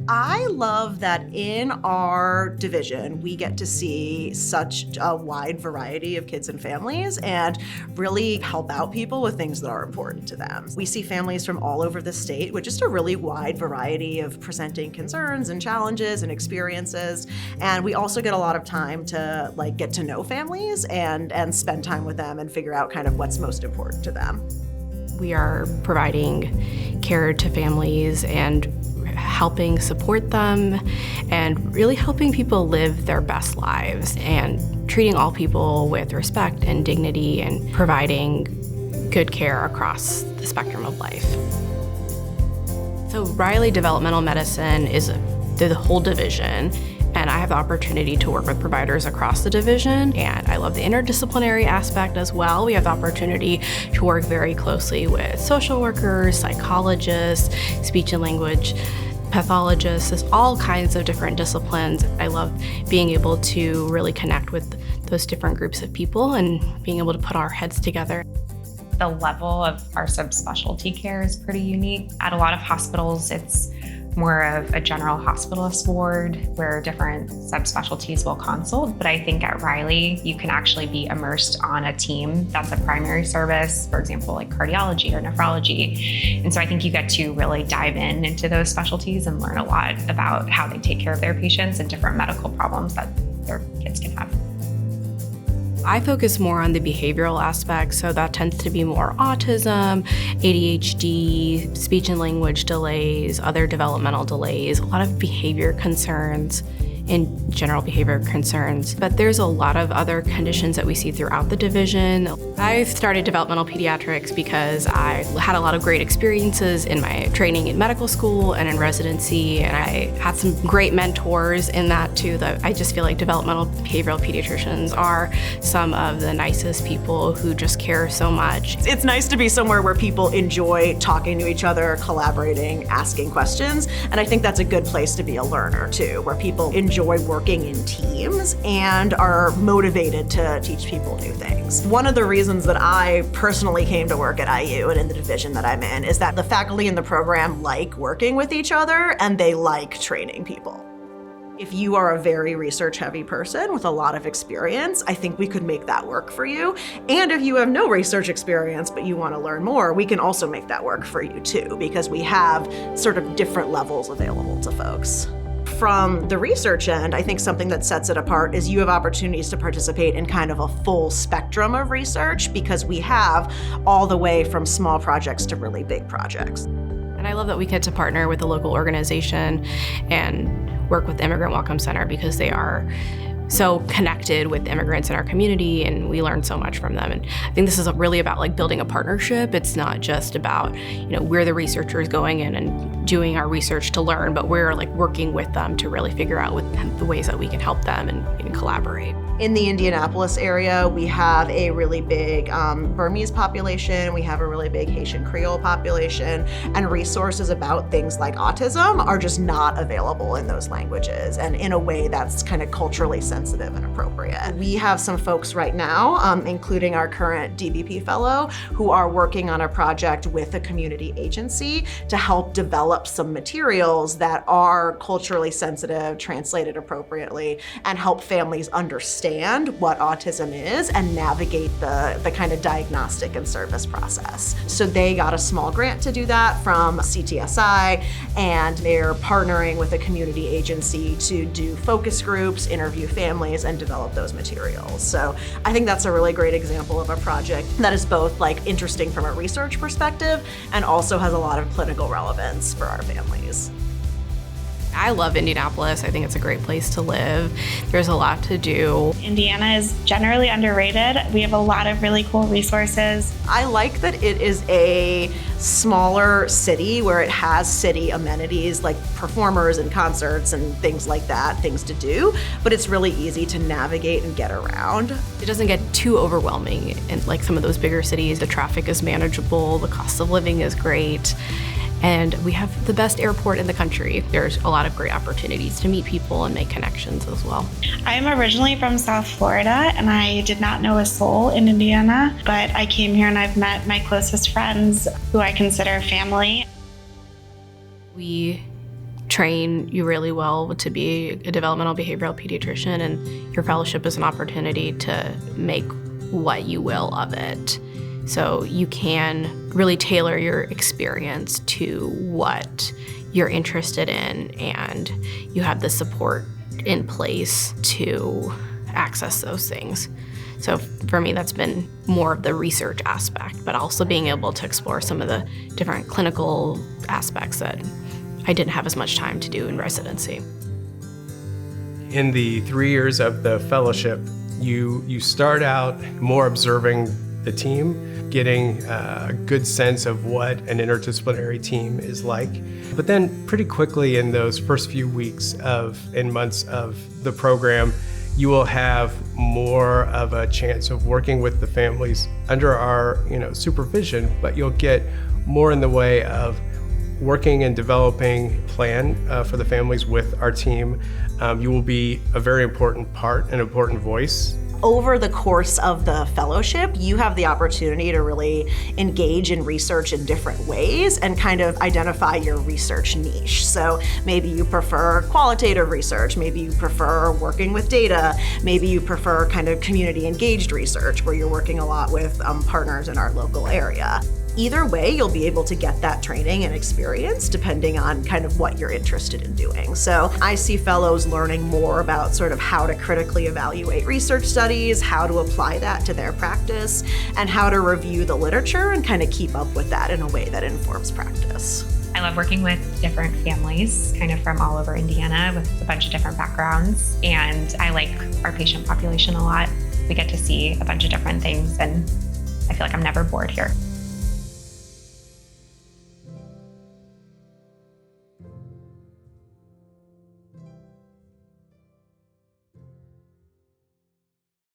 I love that in our division, we get to see such a wide variety of kids and families and really help out people with things that are important to them. We see families from all over the state with just a really wide variety of presenting concerns and challenges and experiences. And we also get a lot of time to get to know families and spend time with them and figure out kind of what's most important to them. We are providing care to families and helping support them and really helping people live their best lives and treating all people with respect and dignity and providing good care across the spectrum of life. So Riley Developmental Medicine is the whole division, and I have the opportunity to work with providers across the division, and I love the interdisciplinary aspect as well. We have the opportunity to work very closely with social workers, psychologists, speech and language pathologists. There's all kinds of different disciplines. I love being able to really connect with those different groups of people and being able to put our heads together. The level of our subspecialty care is pretty unique. At a lot of hospitals, it's more of a general hospitalist ward where different subspecialties will consult. But I think at Riley, you can actually be immersed on a team that's a primary service, for example, like cardiology or nephrology. And so I think you get to really dive into those specialties and learn a lot about how they take care of their patients and different medical problems that their kids can have. I focus more on the behavioral aspects, so that tends to be more autism, ADHD, speech and language delays, other developmental delays, a lot of behavior concerns and general behavior concerns. But there's a lot of other conditions that we see throughout the division. I started developmental pediatrics because I had a lot of great experiences in my training in medical school and in residency, and I had some great mentors in that too. That I just feel like developmental behavioral pediatricians are some of the nicest people who just care so much. It's nice to be somewhere where people enjoy talking to each other, collaborating, asking questions, and I think that's a good place to be a learner too, where people enjoy working in teams and are motivated to teach people new things. One of the reasons that I personally came to work at IU and in the division that I'm in is that the faculty in the program like working with each other and they like training people. If you are a very research-heavy person with a lot of experience, I think we could make that work for you. And if you have no research experience but you want to learn more, we can also make that work for you too, because we have sort of different levels available to folks. From the research end, I think something that sets it apart is you have opportunities to participate in kind of a full spectrum of research because we have all the way from small projects to really big projects. And I love that we get to partner with a local organization and work with the Immigrant Welcome Center because they are so connected with immigrants in our community, and we learn so much from them. And I think this is really about building a partnership. It's not just about, we're the researchers going in and doing our research to learn, but we're working with them to really figure out the ways that we can help them and collaborate. In the Indianapolis area, we have a really big Burmese population, we have a really big Haitian Creole population, and resources about things like autism are just not available in those languages and in a way that's kind of culturally sensitive and appropriate. We have some folks right now, including our current DBP fellow, who are working on a project with a community agency to help develop some materials that are culturally sensitive, translated appropriately, and help families understand what autism is and navigate the kind of diagnostic and service process. So they got a small grant to do that from CTSI, and they're partnering with a community agency to do focus groups, interview families, and develop those materials. So I think that's a really great example of a project that is both interesting from a research perspective and also has a lot of clinical relevance for our families. I love Indianapolis. I think it's a great place to live. There's a lot to do. Indiana is generally underrated. We have a lot of really cool resources. I like that it is a smaller city where it has city amenities like performers and concerts and things like that, things to do, but it's really easy to navigate and get around. It doesn't get too overwhelming in some of those bigger cities. The traffic is manageable, the cost of living is great. And we have the best airport in the country. There's a lot of great opportunities to meet people and make connections as well. I'm originally from South Florida, and I did not know a soul in Indiana, but I came here and I've met my closest friends who I consider family. We train you really well to be a developmental behavioral pediatrician, and your fellowship is an opportunity to make what you will of it. So you can really tailor your experience to what you're interested in, and you have the support in place to access those things. So for me, that's been more of the research aspect, but also being able to explore some of the different clinical aspects that I didn't have as much time to do in residency. In the 3 years of the fellowship, you start out more observing the team, getting a good sense of what an interdisciplinary team is like. But then pretty quickly in those first few weeks and months of the program, you will have more of a chance of working with the families under our supervision, but you'll get more in the way of working and developing a plan for the families with our team. You will be a very important part, an important voice. Over the course of the fellowship, you have the opportunity to really engage in research in different ways and kind of identify your research niche. So maybe you prefer qualitative research, maybe you prefer working with data, maybe you prefer kind of community engaged research where you're working a lot with partners in our local area. Either way, you'll be able to get that training and experience depending on kind of what you're interested in doing. So I see fellows learning more about sort of how to critically evaluate research studies, how to apply that to their practice, and how to review the literature and kind of keep up with that in a way that informs practice. I love working with different families, kind of from all over Indiana with a bunch of different backgrounds. And I like our patient population a lot. We get to see a bunch of different things, and I feel like I'm never bored here.